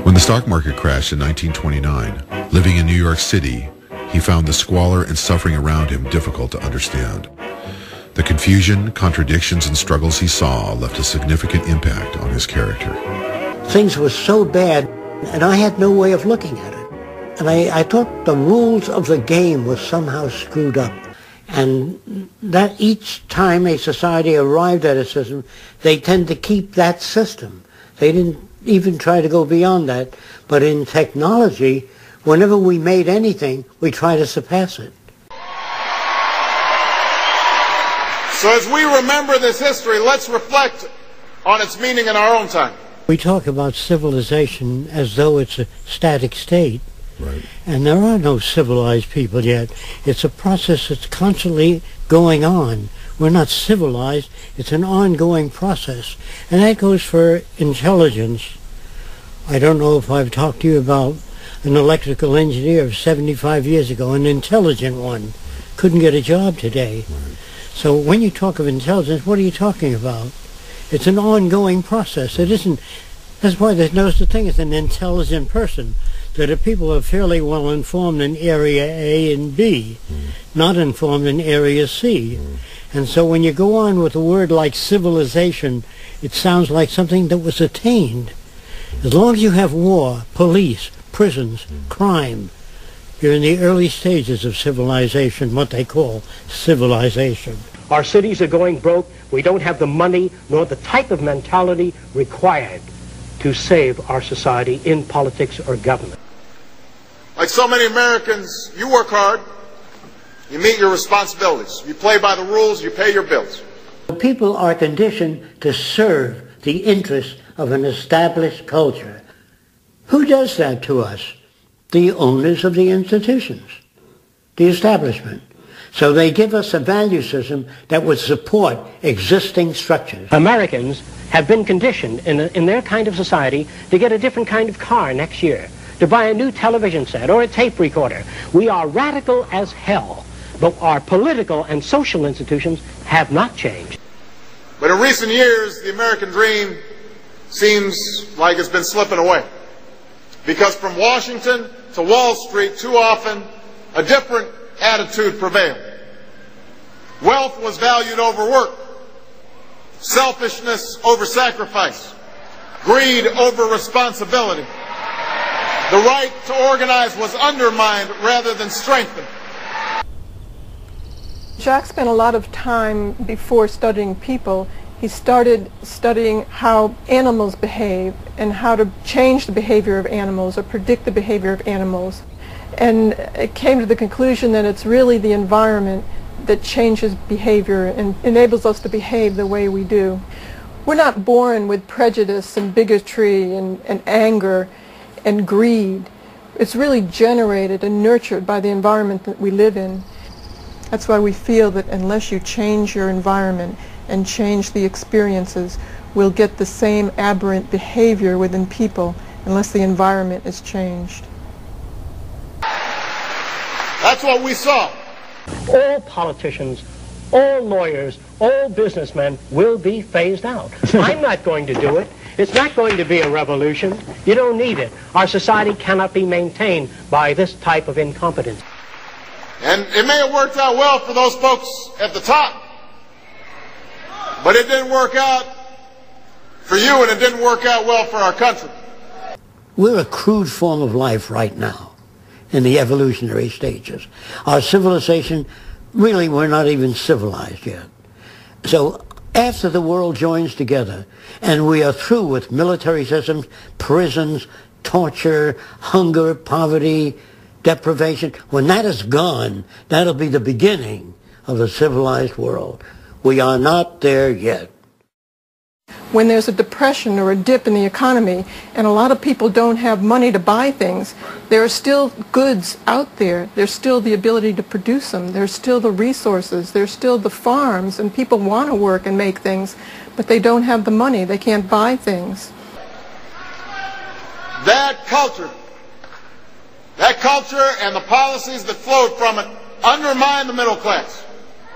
When the stock market crashed in 1929, living in New York City, he found the squalor and suffering around him difficult to understand. The confusion, contradictions, and struggles he saw left a significant impact on his character. Things were so bad, and I had no way of looking at it. And I thought the rules of the game were somehow screwed up. And that each time a society arrived at a system, they tend to keep that system. They didn't even try to go beyond that. But in technology, whenever we made anything, we try to surpass it. So as we remember this history, let's reflect on its meaning in our own time. We talk about civilization as though it's a static state. Right. And there are no civilized people yet. It's a process that's constantly going on. We're not civilized. It's an ongoing process. And that goes for intelligence. I don't know if I've talked to you about an electrical engineer of 75 years ago, an intelligent one. Couldn't get a job today. Right. So when you talk of intelligence, what are you talking about? It's an ongoing process. It isn't. That's why there's no such thing as an intelligent person. That the people are fairly well informed in area A and B, not informed in area C. And so when you go on with a word like civilization, it sounds like something that was attained. As long as you have war, police, prisons, crime, you're in the early stages of civilization, what they call civilization. Our cities are going broke. We don't have the money nor the type of mentality required to save our society in politics or government. Like so many Americans, you work hard, you meet your responsibilities, you play by the rules, you pay your bills. People are conditioned to serve the interests of an established culture. Who does that to us? The owners of the institutions, the establishment. So they give us a value system that would support existing structures. Americans have been conditioned in their kind of society to get a different kind of car next year, to buy a new television set or a tape recorder. We are radical as hell, but our political and social institutions have not changed. But in recent years, the American dream seems like it's been slipping away. Because from Washington to Wall Street, too often, a different attitude prevailed. Wealth was valued over work, selfishness over sacrifice, greed over responsibility. The right to organize was undermined rather than strengthened. Jacques spent a lot of time before studying people. He started studying how animals behave and how to change the behavior of animals or predict the behavior of animals. And it came to the conclusion that it's really the environment that changes behavior and enables us to behave the way we do. We're not born with prejudice and bigotry and anger and greed. It's really generated and nurtured by the environment that we live in. That's why we feel that unless you change your environment and change the experiences, we'll get the same aberrant behavior within people unless the environment is changed. That's what we saw. All politicians, all lawyers, all businessmen will be phased out. I'm not going to do it. It's not going to be a revolution. You don't need it. Our society cannot be maintained by this type of incompetence. And it may have worked out well for those folks at the top, but it didn't work out for you, and it didn't work out well for our country. We're a crude form of life right now in the evolutionary stages. Our civilization, really, we're not even civilized yet. So after the world joins together and we are through with military systems, prisons, torture, hunger, poverty, deprivation, when that is gone, that'll be the beginning of a civilized world. We are not there yet. When there's a depression or a dip in the economy and a lot of people don't have money to buy things, there are still goods out there. There's still the ability to produce them. There's still the resources. There's still the farms, and people want to work and make things, but they don't have the money. They can't buy things. That culture and the policies that flowed from it undermined the middle class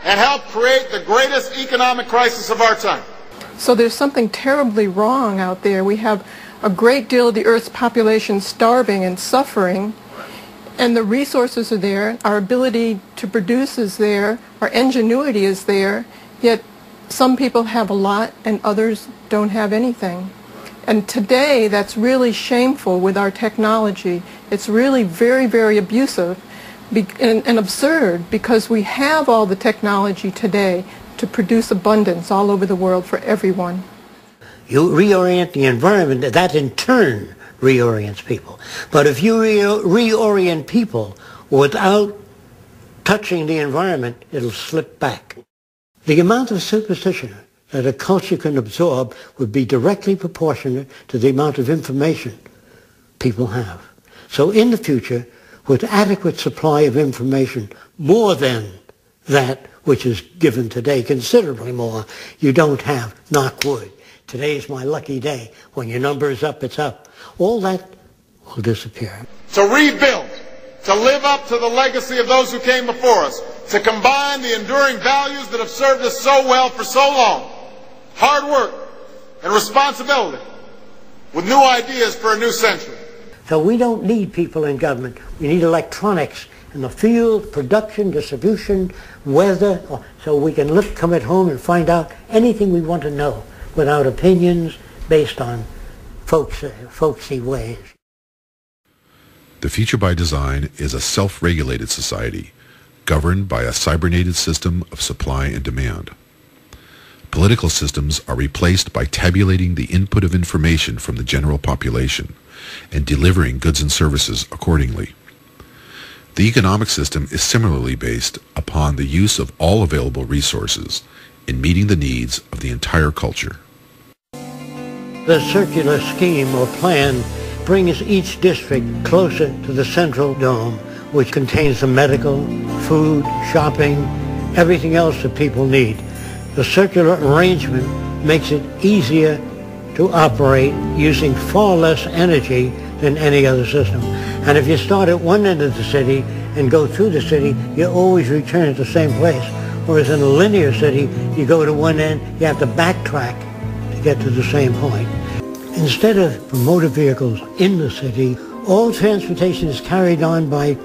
and helped create the greatest economic crisis of our time. So there's something terribly wrong out there. We have a great deal of the Earth's population starving and suffering, and the resources are there, our ability to produce is there, our ingenuity is there, yet some people have a lot and others don't have anything. And today that's really shameful with our technology. It's really very, very abusive and absurd, because we have all the technology today to produce abundance all over the world for everyone. You reorient the environment, that in turn reorients people. But if you reorient people without touching the environment, it'll slip back. The amount of superstition that a culture can absorb would be directly proportionate to the amount of information people have. So in the future, with adequate supply of information, more than that which is given today, considerably more, you don't have, knock wood, today's my lucky day, when your number is up, it's up. All that will disappear. To rebuild, to live up to the legacy of those who came before us, to combine the enduring values that have served us so well for so long, hard work and responsibility, with new ideas for a new century. So we don't need people in government. We need electronics in the field, production, distribution, weather, so we can come at home and find out anything we want to know without opinions based on folksy ways. The future by design is a self-regulated society governed by a cybernated system of supply and demand. Political systems are replaced by tabulating the input of information from the general population and delivering goods and services accordingly. The economic system is similarly based upon the use of all available resources in meeting the needs of the entire culture. The circular scheme or plan brings each district closer to the central dome, which contains the medical, food, shopping, everything else that people need. The circular arrangement makes it easier to operate using far less energy than any other system. And if you start at one end of the city and go through the city, you always return to the same place. Whereas in a linear city, you go to one end, you have to backtrack to get to the same point. Instead of motor vehicles in the city, all transportation is carried on by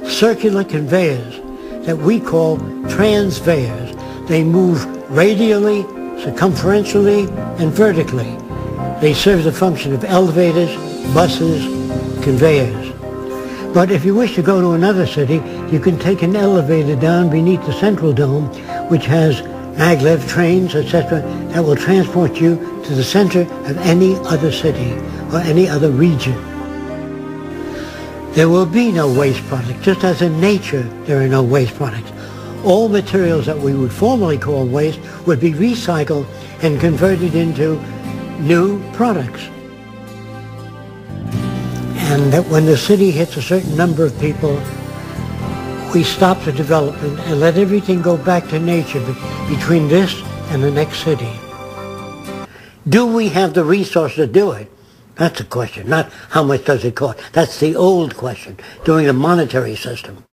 circular conveyors that we call transveyors. They move radially, circumferentially, and vertically. They serve the function of elevators, buses, conveyors. But if you wish to go to another city, you can take an elevator down beneath the central dome, which has maglev trains, etc., that will transport you to the center of any other city or any other region. There will be no waste products, just as in nature there are no waste products. All materials that we would formerly call waste would be recycled and converted into new products. And that when the city hits a certain number of people, we stop the development and let everything go back to nature between this and the next city. Do we have the resources to do it? That's the question, not how much does it cost. That's the old question, doing the monetary system.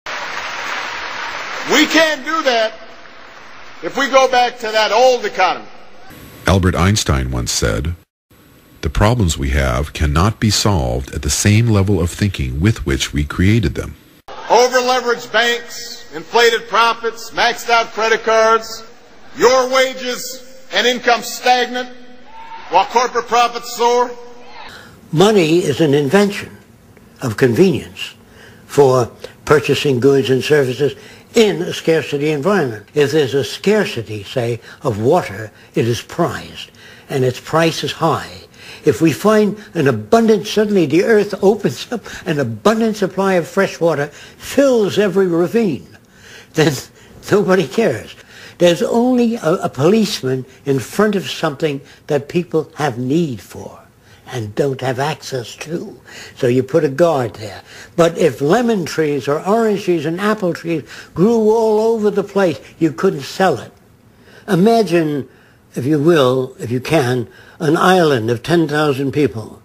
We can't do that if we go back to that old economy. Albert Einstein once said, "The problems we have cannot be solved at the same level of thinking with which we created them." Over-leveraged banks, inflated profits, maxed out credit cards, your wages and income stagnant while corporate profits soar. Money is an invention of convenience for purchasing goods and services in a scarcity environment. If there's a scarcity, say, of water, it is prized, and its price is high. If we find an abundant, suddenly the earth opens up, an abundant supply of fresh water fills every ravine, then nobody cares. There's only a policeman in front of something that people have need for and don't have access to. So you put a guard there. But if lemon trees or orange trees and apple trees grew all over the place, you couldn't sell it. Imagine, if you will, if you can, an island of 10,000 people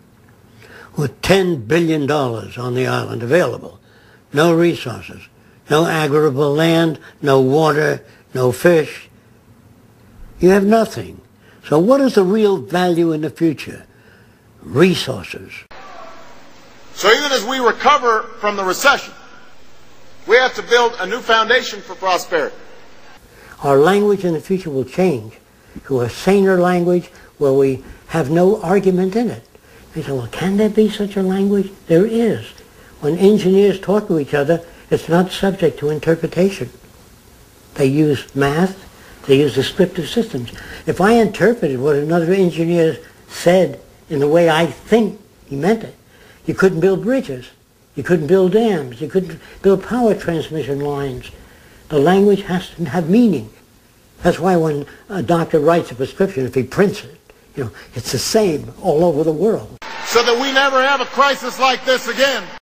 with $10 billion on the island available. No resources, no arable land, no water, no fish. You have nothing. So what is the real value in the future? resources. So even as we recover from the recession, we have to build a new foundation for prosperity. Our language in the future will change to a saner language where we have no argument in it. They say, well, can there be such a language? There is. When engineers talk to each other, it's not subject to interpretation. They use math, they use descriptive systems. If I interpreted what another engineer said in the way I think he meant it, you couldn't build bridges, you couldn't build dams, you couldn't build power transmission lines. The language has to have meaning. That's why when a doctor writes a prescription, if he prints it, it's the same all over the world. So that we never have a crisis like this again,